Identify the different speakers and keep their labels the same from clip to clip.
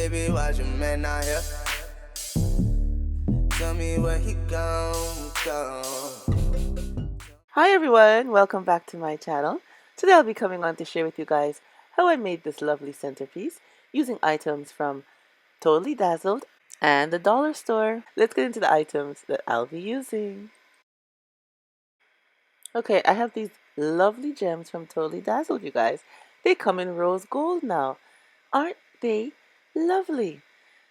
Speaker 1: baby, watch your man out here. Tell me where he gone.
Speaker 2: Hi everyone, welcome back to my channel. Today I'll be coming on to share with you guys how I made this lovely centerpiece using items from Totally Dazzled and the dollar store. Let's get into the items that I'll be using. Okay, I have these lovely gems from Totally Dazzled, you guys. They come in rose gold now. Aren't they lovely?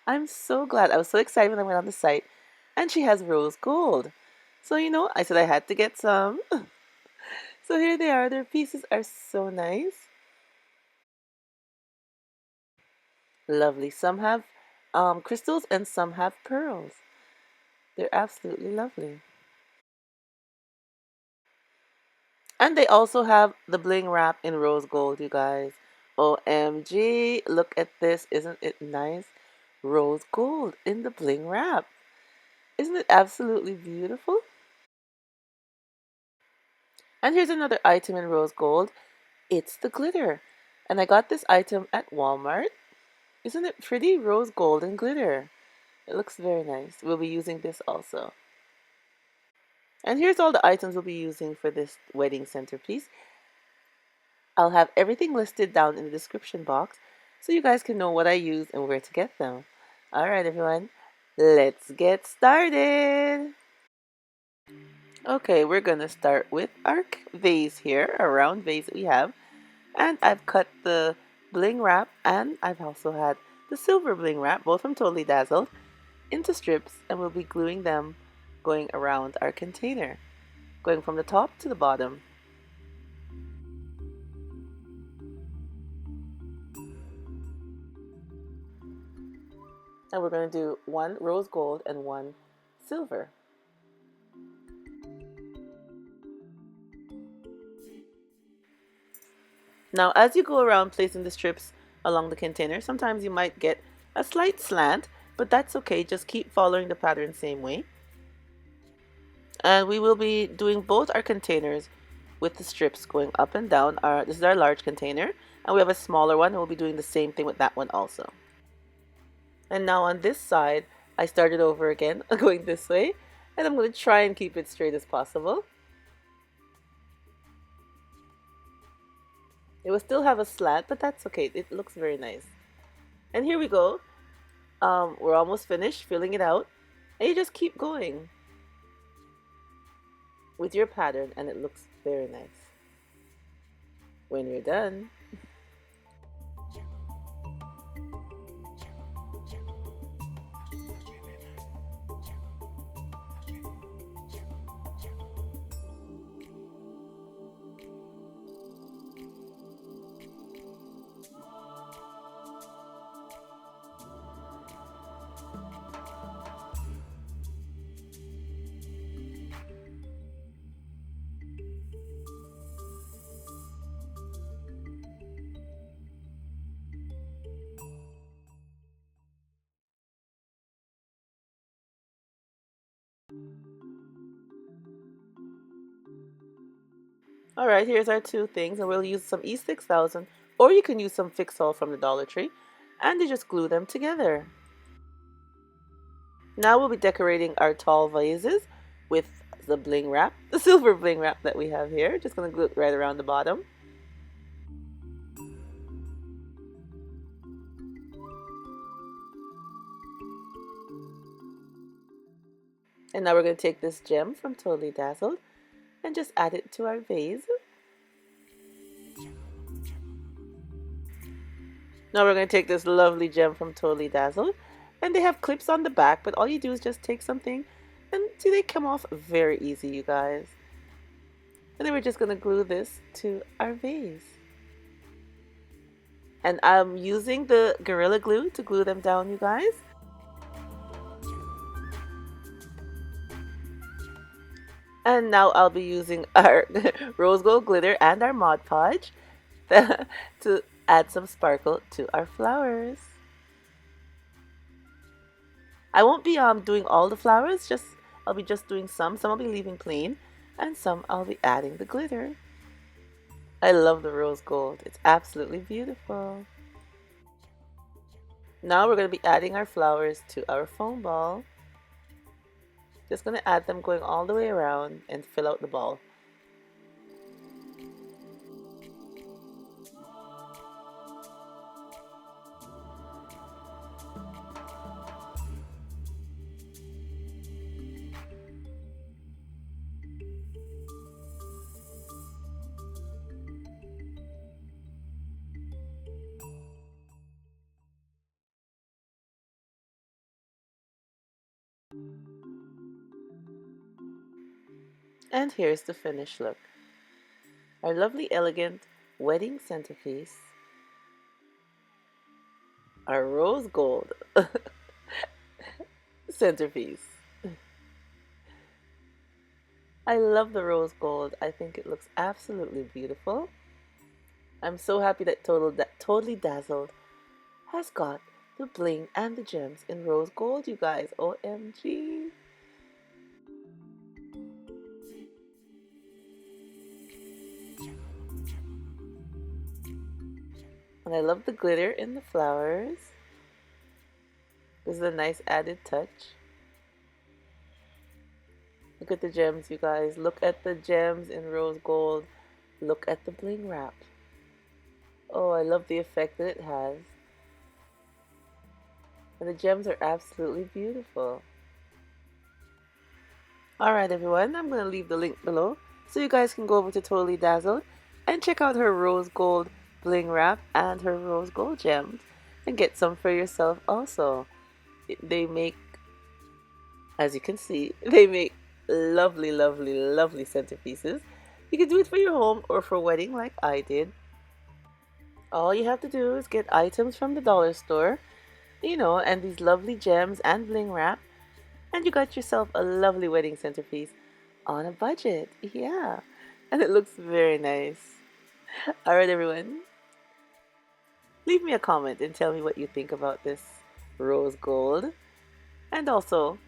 Speaker 2: I'm so glad. I was so excited when I went on the site and she has rose gold. So, I said I had to get some. So here they are. Their pieces are so nice. Lovely. Some have crystals and some have pearls. They're absolutely lovely. And they also have the bling wrap in rose gold, you guys. OMG, look at this. Isn't it nice? Rose gold in the bling wrap. Isn't it absolutely beautiful? And here's another item in rose gold. It's the glitter. And I got this item at Walmart. Isn't it pretty? Rose gold and glitter. It looks very nice. We'll be using this also. And here's all the items we'll be using for this wedding centerpiece. I'll have everything listed down in the description box so you guys can know what I use and where to get them. Alright everyone, let's get started! Okay, we're gonna start with our vase here, a round vase that we have. And I've cut the bling wrap and I've also had the silver bling wrap, both from Totally Dazzled, into strips, and we'll be gluing them going around our container, going from the top to the bottom. And we're going to do one rose gold and one silver. Now, as you go around placing the strips along the container, sometimes you might get a slight slant, but that's okay. Just keep following the pattern same way. And we will be doing both our containers with the strips going up and down. This is our large container, and we have a smaller one, and we'll be doing the same thing with that one also. And now on this side, I started over again, going this way, and I'm going to try and keep it straight as possible. It will still have a slant, but that's okay. It looks very nice. And here we go. We're almost finished filling it out, and you just keep going with your pattern, and it looks very nice when you're done. Alright, here's our two things, and we'll use some E6000, or you can use some Fix-All from the Dollar Tree, and you just glue them together. Now we'll be decorating our tall vases with the bling wrap, the silver bling wrap that we have here. Just going to glue it right around the bottom. And now we're going to take this gem from Totally Dazzled and just add it to our vase. Now we're going to take this lovely gem from Totally Dazzled, and they have clips on the back, but all you do is just take something, and see, they come off very easy, you guys. And then we're just going to glue this to our vase. And I'm using the Gorilla Glue to glue them down, you guys. And now I'll be using our rose gold glitter and our Mod Podge to add some sparkle to our flowers. I won't be doing all the flowers, I'll be just doing some. Some I'll be leaving plain, and some I'll be adding the glitter. I love the rose gold. It's absolutely beautiful. Now we're going to be adding our flowers to our foam ball. Just going to add them going all the way around and fill out the ball. And here's the finished look. Our lovely elegant wedding centerpiece. Our rose gold centerpiece. I love the rose gold. I think it looks absolutely beautiful. I'm so happy that Totally Dazzled has got the bling and the gems in rose gold, you guys. OMG. And I love the glitter in the flowers. This is a nice added touch. Look at the gems, you guys. Look at the gems in rose gold. Look at the bling wrap. Oh, I love the effect that it has. And the gems are absolutely beautiful. Alright everyone, I'm going to leave the link below so you guys can go over to Totally Dazzled and check out her rose gold bling wrap and her rose gold gems and get some for yourself also. They make, as you can see, they make lovely, lovely, lovely centerpieces. You can do it for your home or for wedding like I did. All you have to do is get items from the dollar store, and these lovely gems and bling wrap, and you got yourself a lovely wedding centerpiece on a budget. Yeah, and it looks very nice. Alright everyone, leave me a comment and tell me what you think about this rose gold. And also,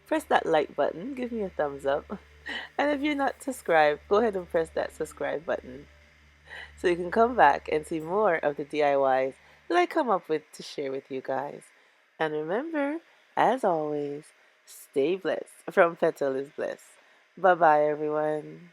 Speaker 2: press that like button, give me a thumbs up. And if you're not subscribed, go ahead and press that subscribe button so you can come back and see more of the DIYs that I come up with to share with you guys. And remember, as always, stay blessed from Petal is Bliss. Bye bye everyone.